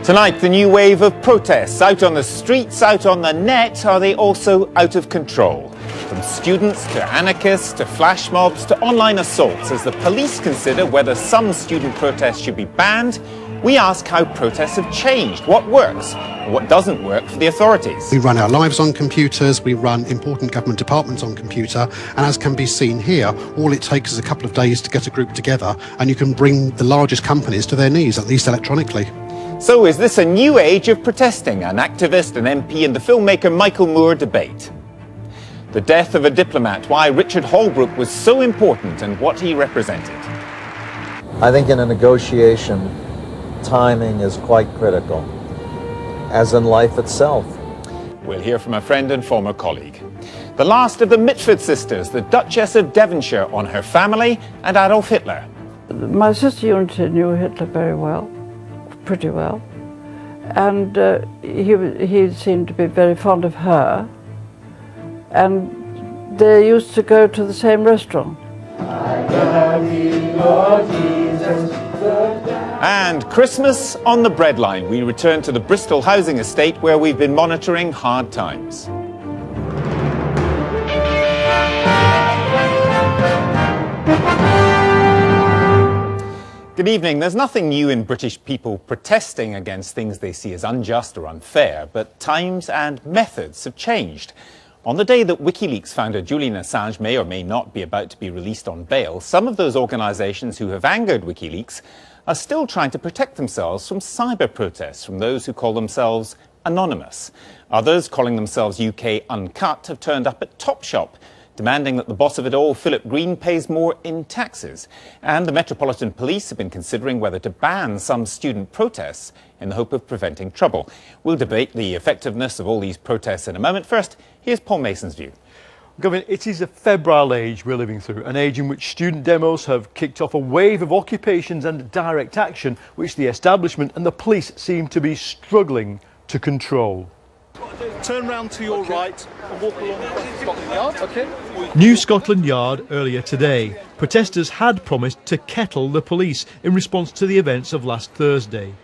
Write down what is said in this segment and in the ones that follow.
Tonight, the new wave of protests out on the streets, out on the net. Are they also out of control? From students to anarchists to flash mobs to online assaults, as the police consider whether some student protests should be banned, we ask how protests have changed, what works and what doesn't work for the authorities. We run our lives on computers, we run important government departments on computer, and as can be seen here, all it takes is a couple of days to get a group together and you can bring the largest companies to their knees, at least electronically. So is this a new age of protesting? An activist, an MP and the filmmaker Michael Moore debate. The death of a diplomat, why Richard Holbrooke was so important and what he represented. I think in a negotiation, timing is quite critical, as in life itself. We'll hear from a friend and former colleague. The last of the Mitford sisters, the Duchess of Devonshire, on her family and Adolf Hitler. My sister Unity knew Hitler very well, pretty well, and he seemed to be very fond of her, and they used to go to the same restaurant. And Christmas on the breadline. We return to the Bristol housing estate where we've been monitoring hard times. Good evening. There's nothing new in British people protesting against things they see as unjust or unfair, but times and methods have changed. On the day that WikiLeaks founder Julian Assange may or may not be about to be released on bail, some of those organisations who have angered WikiLeaks are still trying to protect themselves from cyber protests from those who call themselves anonymous. Others, calling themselves UKuncut, have turned up at Topshop, demanding that the boss of it all, Philip Green, pays more in taxes. And the Metropolitan Police have been considering whether to ban some student protests in the hope of preventing trouble. We'll debate the effectiveness of all these protests in a moment. First, here's Paul Mason's view. Gavin, it is a febrile age we're living through, an age in which student demos have kicked off a wave of occupations and direct action which the establishment and the police seem to be struggling to control. Turn round to your right and walk along Scotland Yard, okay? New Scotland Yard earlier today. Protesters had promised to kettle the police in response to the events of last Thursday.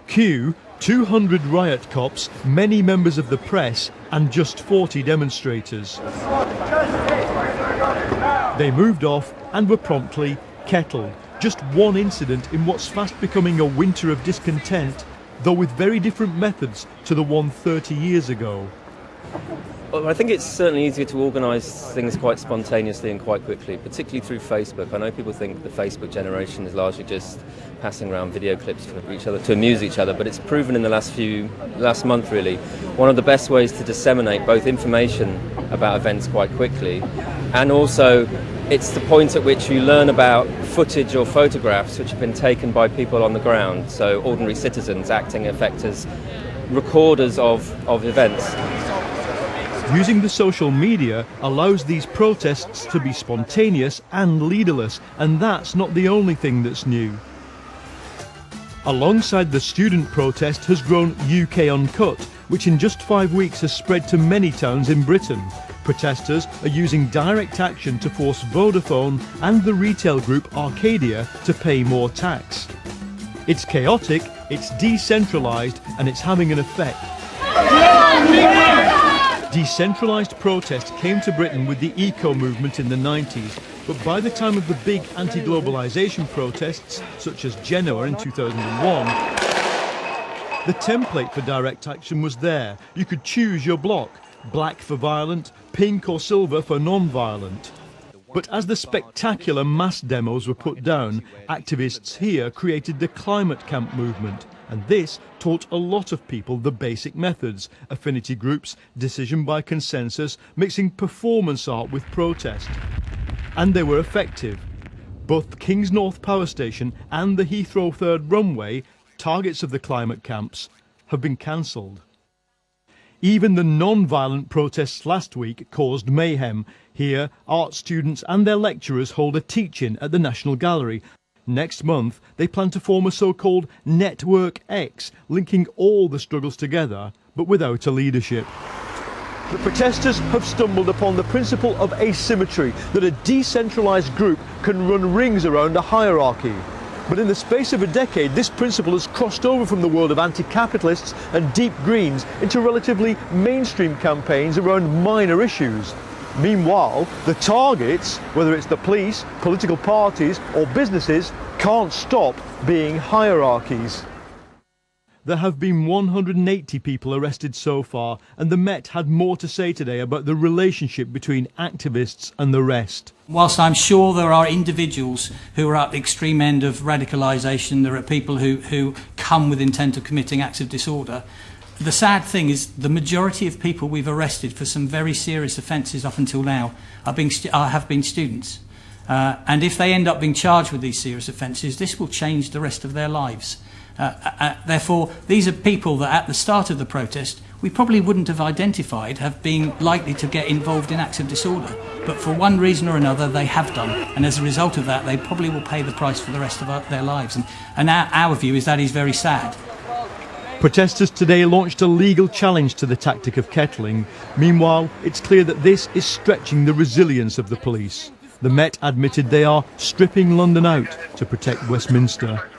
Queue, 200 riot cops, many members of the press and just 40 demonstrators. They moved off and were promptly kettled. Just one incident in what's fast becoming a winter of discontent, though with very different methods to the one 30 years ago. Well, I think it's certainly easier to organise things quite spontaneously and quite quickly, particularly through Facebook. I know people think the Facebook generation is largely just passing around video clips for each other to amuse each other, but it's proven in the last month really, one of the best ways to disseminate both information about events quite quickly, and also it's the point at which you learn about footage or photographs which have been taken by people on the ground, so ordinary citizens acting in effect as recorders of events. Using the social media allows these protests to be spontaneous and leaderless, and that's not the only thing that's new. Alongside the student protest has grown UKuncut, which in just 5 weeks has spread to many towns in Britain. Protesters are using direct action to force Vodafone and the retail group Arcadia to pay more tax. It's chaotic, it's decentralised, and it's having an effect. Decentralised protest came to Britain with the eco movement in the 90s, but by the time of the big anti-globalisation protests, such as Genoa in 2001, the template for direct action was there. You could choose your block, black for violent, pink or silver for non-violent. But as the spectacular mass demos were put down, activists here created the Climate Camp movement. And this taught a lot of people the basic methods, affinity groups, decision by consensus, mixing performance art with protest. And they were effective. Both the King's North Power Station and the Heathrow Third Runway, targets of the climate camps, have been cancelled. Even the non-violent protests last week caused mayhem. Here, art students and their lecturers hold a teach-in at the National Gallery. Next month, they plan to form a so-called Network X, linking all the struggles together, but without a leadership. The protesters have stumbled upon the principle of asymmetry, that a decentralised group can run rings around a hierarchy. But in the space of a decade, this principle has crossed over from the world of anti-capitalists and deep greens into relatively mainstream campaigns around minor issues. Meanwhile, the targets, whether it's the police, political parties or businesses, can't stop being hierarchies. There have been 180 people arrested so far, and the Met had more to say today about the relationship between activists and the rest. Whilst I'm sure there are individuals who are at the extreme end of radicalisation, there are people who come with intent of committing acts of disorder, the sad thing is the majority of people we've arrested for some very serious offences up until now have been students. And if they end up being charged with these serious offences, this will change the rest of their lives. Therefore, these are people that at the start of the protest we probably wouldn't have identified have been likely to get involved in acts of disorder. But for one reason or another, they have done. And as a result of that, they probably will pay the price for the rest of their lives. And our view is that is very sad. Protesters today launched a legal challenge to the tactic of kettling. Meanwhile, it's clear that this is stretching the resilience of the police. The Met admitted they are stripping London out to protect Westminster.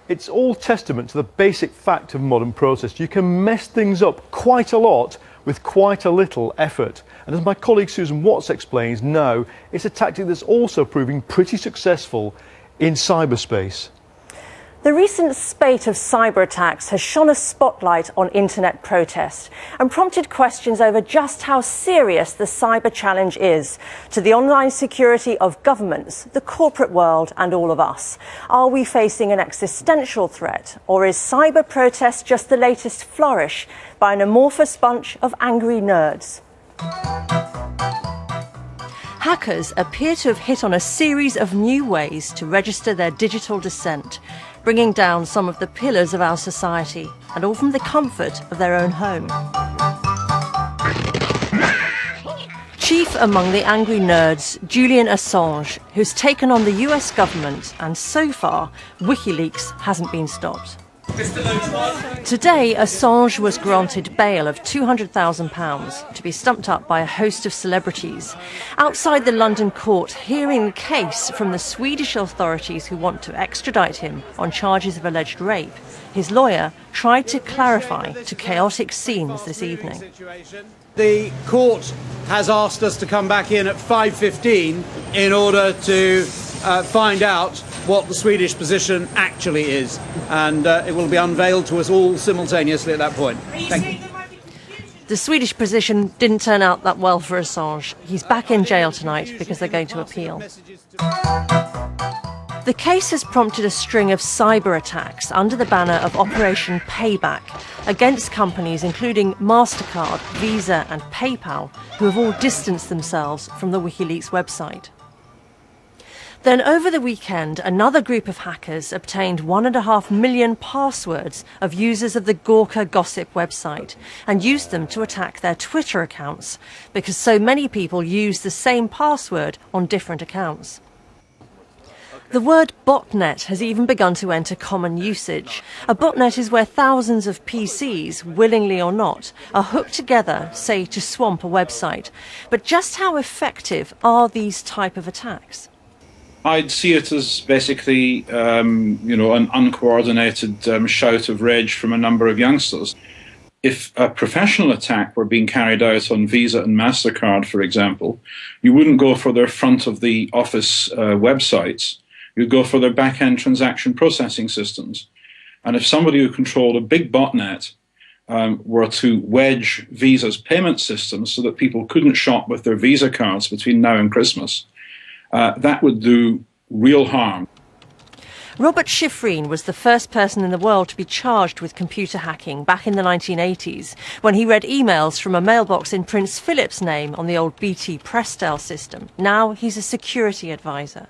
It's all testament to the basic fact of modern protest. You can mess things up quite a lot with quite a little effort. And as my colleague Susan Watts explains now, it's a tactic that's also proving pretty successful in cyberspace. The recent spate of cyber attacks has shone a spotlight on internet protest and prompted questions over just how serious the cyber challenge is to the online security of governments, the corporate world and all of us. Are we facing an existential threat, or is cyber protest just the latest flourish by an amorphous bunch of angry nerds? Hackers appear to have hit on a series of new ways to register their digital dissent, bringing down some of the pillars of our society, and all from the comfort of their own home. Chief among the angry nerds, Julian Assange, who's taken on the US government, and so far, WikiLeaks hasn't been stopped. Today, Assange was granted bail of £200,000 to be stumped up by a host of celebrities outside the London court hearing the case from the Swedish authorities who want to extradite him on charges of alleged rape. His lawyer tried to clarify to chaotic scenes this evening. The court has asked us to come back in at 5:15 in order to find out what the Swedish position actually is, and it will be unveiled to us all simultaneously at that point. Thank you. The Swedish position didn't turn out that well for Assange. He's back in jail tonight because they're going to appeal. The case has prompted a string of cyber attacks under the banner of Operation Payback against companies including MasterCard, Visa and PayPal, who have all distanced themselves from the WikiLeaks website. Then over the weekend, another group of hackers obtained 1.5 million passwords of users of the Gawker Gossip website and used them to attack their Twitter accounts because so many people use the same password on different accounts. The word botnet has even begun to enter common usage. A botnet is where thousands of PCs, willingly or not, are hooked together, say, to swamp a website. But just how effective are these type of attacks? I'd see it as basically, an uncoordinated shout of rage from a number of youngsters. If a professional attack were being carried out on Visa and MasterCard, for example, you wouldn't go for their front of the office websites. You'd go for their back-end transaction processing systems. And if somebody who controlled a big botnet were to wedge Visa's payment systems so that people couldn't shop with their Visa cards between now and Christmas, that would do real harm. Robert Schifrin was the first person in the world to be charged with computer hacking back in the 1980s, when he read emails from a mailbox in Prince Philip's name on the old BT Prestel system. Now he's a security advisor.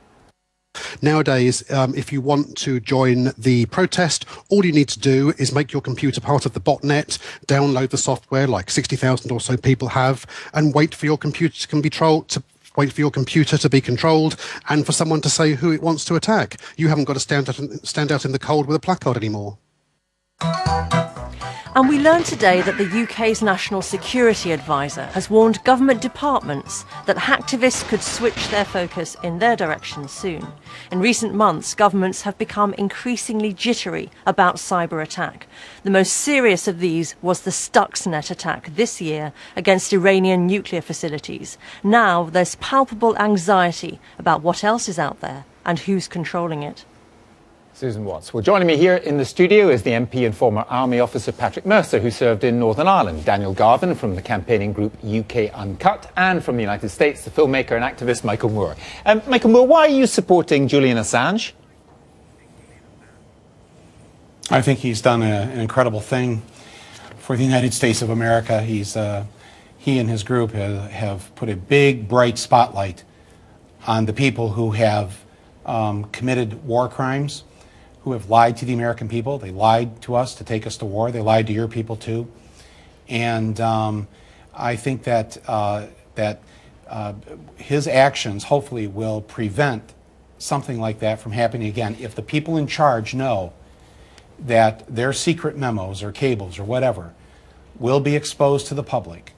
Nowadays, if you want to join the protest, all you need to do is make your computer part of the botnet, download the software like 60,000 or so people have, and wait for your computer to be controlled and for someone to say who it wants to attack. You haven't got to stand out in the cold with a placard anymore. And we learned today that the UK's National Security Advisor has warned government departments that hacktivists could switch their focus in their direction soon. In recent months, governments have become increasingly jittery about cyber attack. The most serious of these was the Stuxnet attack this year against Iranian nuclear facilities. Now there's palpable anxiety about what else is out there and who's controlling it. Susan Watts. Well, joining me here in the studio is the MP and former Army officer Patrick Mercer, who served in Northern Ireland, Daniel Garvin from the campaigning group UKuncut, and from the United States, the filmmaker and activist Michael Moore. Michael Moore, why are you supporting Julian Assange? I think he's done an incredible thing for the United States of America. He and his group have put a big, bright spotlight on the people who have committed war crimes, who have lied to the American people. They lied to us to take us to war. They lied to your people too. And I think that his actions hopefully will prevent something like that from happening again. If the people in charge know that their secret memos or cables or whatever will be exposed to the public,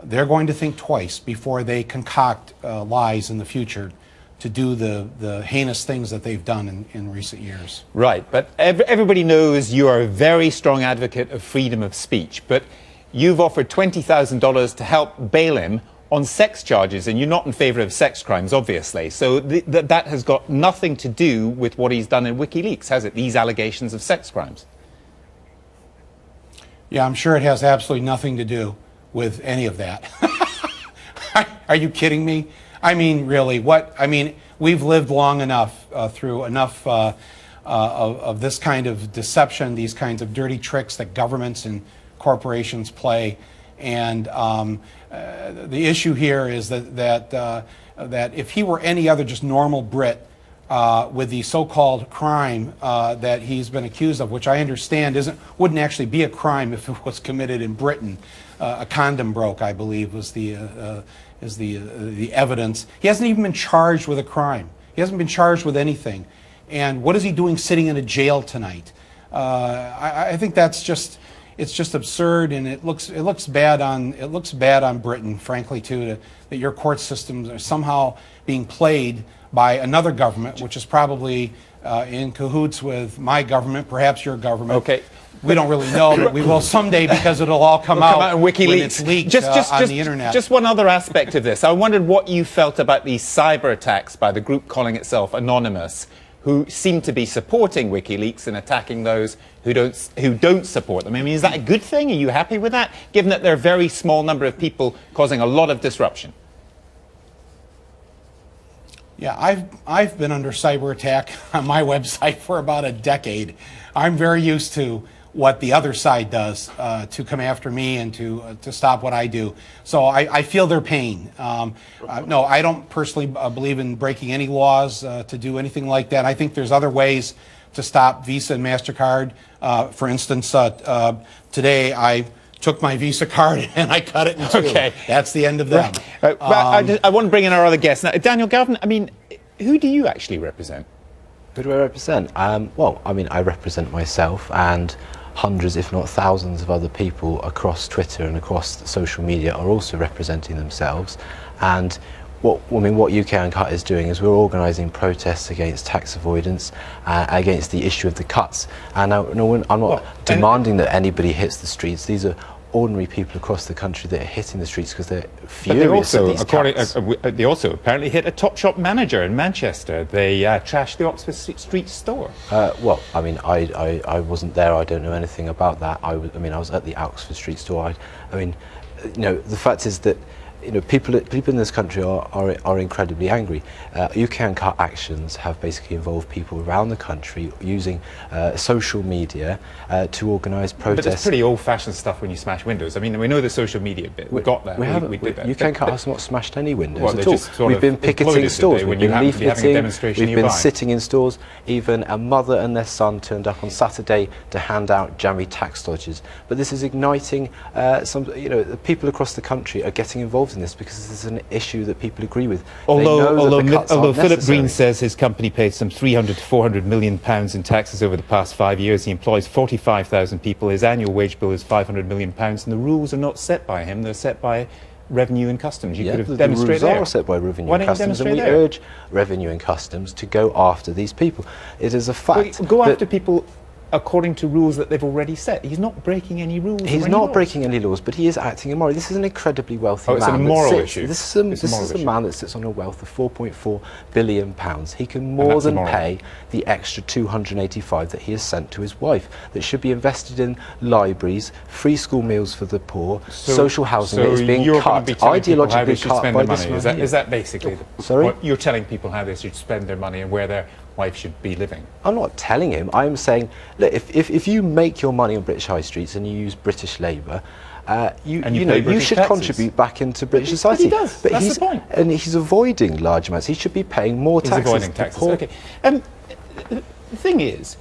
they're going to think twice before they concoct lies in the future to do the heinous things that they've done in recent years. Right, but everybody knows you are a very strong advocate of freedom of speech, but you've offered $20,000 to help bail him on sex charges, and you're not in favour of sex crimes, obviously. So that has got nothing to do with what he's done in WikiLeaks, has it? These allegations of sex crimes. Yeah, I'm sure it has absolutely nothing to do with any of that. Are you kidding me? I mean, really, we've lived long enough through enough of this kind of deception, these kinds of dirty tricks that governments and corporations play. And the issue here is that if he were any other just normal Brit with the so-called crime that he's been accused of, which I understand wouldn't actually be a crime if it was committed in Britain. A condom broke, I believe, was the evidence. He hasn't even been charged with a crime. He hasn't been charged with anything. And what is he doing sitting in a jail tonight? I think it's just absurd, and it looks bad on Britain, frankly, too, that your court systems are somehow being played by another government, which is probably in cahoots with my government, perhaps your government. Okay. We don't really know, but we will someday, because it'll all come out in WikiLeaks. When it's leaked on the internet. Just one other aspect of this. I wondered what you felt about these cyber attacks by the group calling itself Anonymous, who seem to be supporting WikiLeaks and attacking those who don't support them. I mean, is that a good thing? Are you happy with that, given that they're a very small number of people causing a lot of disruption? Yeah, I've been under cyber attack on my website for about a decade. I'm very used to what the other side does to come after me and to stop what I do. So I feel their pain. No, I don't personally believe in breaking any laws to do anything like that. I think there's other ways to stop Visa and MasterCard. For instance, today I took my Visa card and I cut it in two. Okay. That's the end of them. Right. I want to bring in our other guest. Now, Daniel Garvin, I mean, who do you actually represent? Who do I represent? Well, I mean, I represent myself and hundreds, if not thousands, of other people across Twitter and across social media are also representing themselves. And what UKuncut is doing is we're organising protests against tax avoidance, against the issue of the cuts. And I'm not demanding that anybody hits the streets. These are ordinary people across the country that are hitting the streets because they're furious at these cuts. They also apparently hit a Topshop manager in Manchester. They trashed the Oxford Street store. Well, I mean, I wasn't there. I don't know anything about that. I was at the Oxford Street store. The fact is that people in this country are incredibly angry. UKuncut actions have basically involved people around the country using social media to organise protests. But it's pretty old-fashioned stuff when you smash windows. I mean, we know the social media bit. We got that. We did that. UKuncut has not smashed any windows at all. We've been picketing stores. We've been leafleting. We've been sitting in stores. Even a mother and their son turned up on Saturday to hand out jammy tax dodgers. But this is igniting the people across the country are getting involved involved in this because this is an issue that people agree with. Although Philip Green necessary. says his company paid some 300 to 400 million pounds in taxes over the past 5 years, he employs 45,000 people, his annual wage bill is 500 million pounds, and the rules are not set by him, they're set by Revenue and Customs. You could have demonstrated the rules there. are set by Revenue Why and don't you Customs, and we demonstrate there? urge Revenue and Customs to go after these people. It is a fact. Well, go that after people according to rules that they've already set. He's not breaking any rules. He's not breaking any laws, but he is acting immorally. This is an incredibly wealthy man. It's a moral issue. This is a man that sits on a wealth of £4.4 billion. He can more than pay the extra 285 that he has sent to his wife, that should be invested in libraries, free school meals for the poor, social housing that is being cut, ideologically cut by this man. Is that basically Sorry? what you're telling people how they should spend their money and where their wife should be living? I'm not telling him. I'm saying, look, if you make your money on British high streets and you use British labour, you should taxes. contrip back into British society. But he does. But That's the point. And he's avoiding large amounts. He should be paying more taxes. He's avoiding taxes. Okay. The thing is,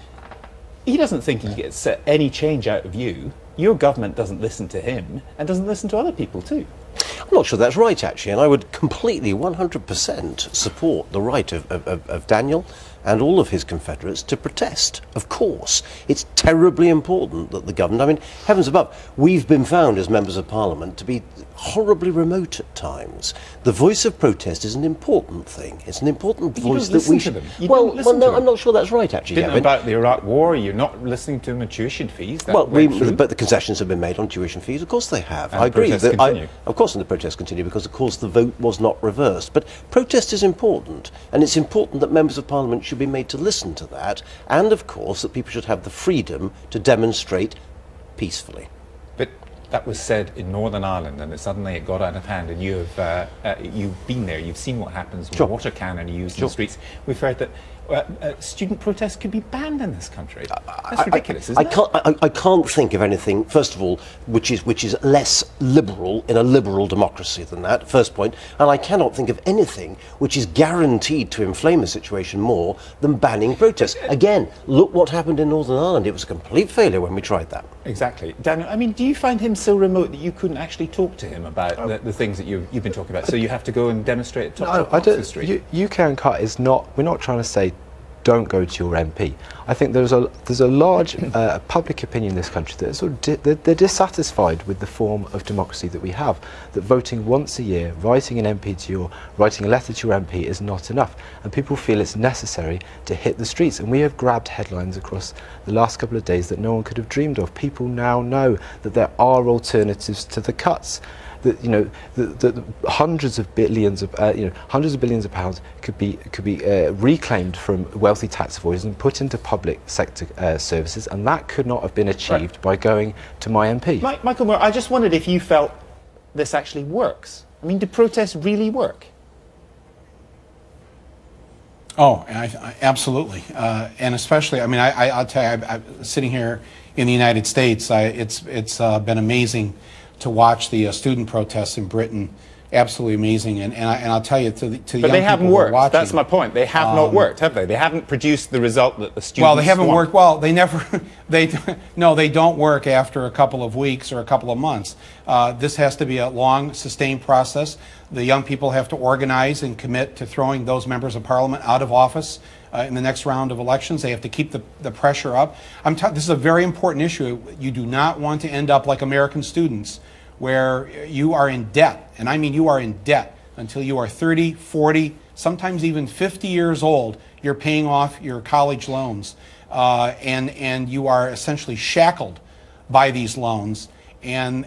he doesn't think he gets any change out of you. Your government doesn't listen to him and doesn't listen to other people too. I'm not sure that's right, actually, and I would completely 100% support the right of Daniel and all of his confederates to protest. Of course, it's terribly important that the government, I mean, heavens above, we've been found as members of parliament to be horribly remote at times. The voice of protest is an important thing. It's an important voice that we should... Well, no, I'm not sure that's right, actually. Didn't about the Iraq War, you're not listening to them on tuition fees. Well, but the concessions have been made on tuition fees. Of course they have. And I agree. Of course, and the protests continue because, of course, the vote was not reversed. But protest is important, and it's important that members of parliament should be made to listen to that, and, of course, that people should have the freedom to demonstrate peacefully. But that was said in Northern Ireland, and suddenly it got out of hand, and you've been there, you've seen what happens when water cannon are used in the streets. We've heard that student protests could be banned in this country. That's ridiculous, isn't it? I can't think of anything, first of all, which is less liberal in a liberal democracy than that, first point, and I cannot think of anything which is guaranteed to inflame the situation more than banning protests. Again, look what happened in Northern Ireland. It was a complete failure when we tried that. Exactly. Daniel, I mean, do you find him so remote that you couldn't actually talk to him about the things that you've been talking about? So you have to go and demonstrate at Oxford Street? UKuncut is not, we're not trying to say don't go to your MP. I think there's a large public opinion in this country that they're dissatisfied with the form of democracy that we have, that voting once a year, writing a letter to your MP is not enough, and people feel it's necessary to hit the streets. And we have grabbed headlines across the last couple of days that no one could have dreamed of. People now know that there are alternatives to the cuts. That the hundreds of billions of pounds could be reclaimed from wealthy tax avoiders and put into public sector services, and that could not have been achieved by going to my MP. Michael Moore, I just wondered if you felt this actually works. I mean, do protests really work? Oh, absolutely, and especially, I mean, I'll tell you, I'm sitting here in the United States. It's been amazing to watch the student protests in Britain. Absolutely amazing, and I'll tell you, to the young people who are watching. But they haven't worked. That's my point. They have not worked, have they? They haven't produced the result that the students Well, they haven't want. worked. Well, they never. They don't work after a couple of weeks or a couple of months. This has to be a long, sustained process. The young people have to organize and commit to throwing those members of parliament out of office in the next round of elections. They have to keep the pressure up. This is a very important issue. You do not want to end up like American students, where you are in debt, and I mean you are in debt until you are 30, 40, sometimes even 50 years old. You're paying off your college loans, and you are essentially shackled by these loans. And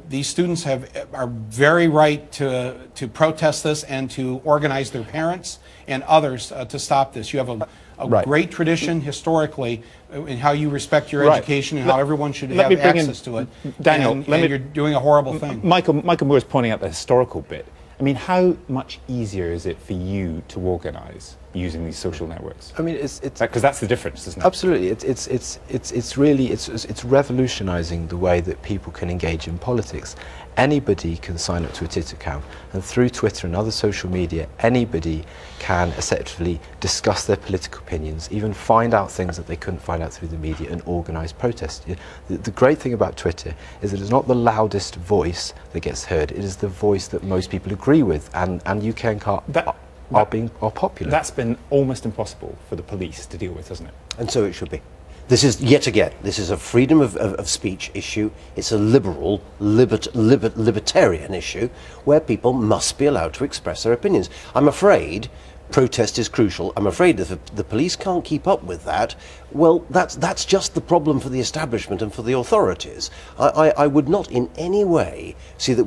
these students are very right to protest this and to organize their parents and others to stop this. You have a great tradition historically in how you respect your education and how everyone should have access to it. Daniel, and you're doing a horrible thing. Michael Moore is pointing out the historical bit. I mean, how much easier is it for you to organise using these social networks? I mean, it's because that's the difference, isn't it? Absolutely, it's really revolutionising the way that people can engage in politics. Anybody can sign up to a Twitter account, and through Twitter and other social media, anybody can effectively discuss their political opinions, even find out things that they couldn't find out through the media, and organise protests. The great thing about Twitter is that it's not the loudest voice that gets heard, it is the voice that most people agree with, and UKuncut are popular. That's been almost impossible for the police to deal with, hasn't it? And so it should be. This is, yet again, this is a freedom of speech issue. It's a liberal, libertarian issue where people must be allowed to express their opinions. I'm afraid protest is crucial. I'm afraid that if the police can't keep up with that, well, that's just the problem for the establishment and for the authorities. I would not in any way see that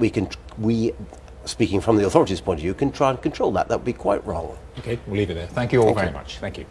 we, speaking from the authorities' point of view, can try and control that. That would be quite wrong. Okay, we'll leave it there. Thank you all very much. Thank you.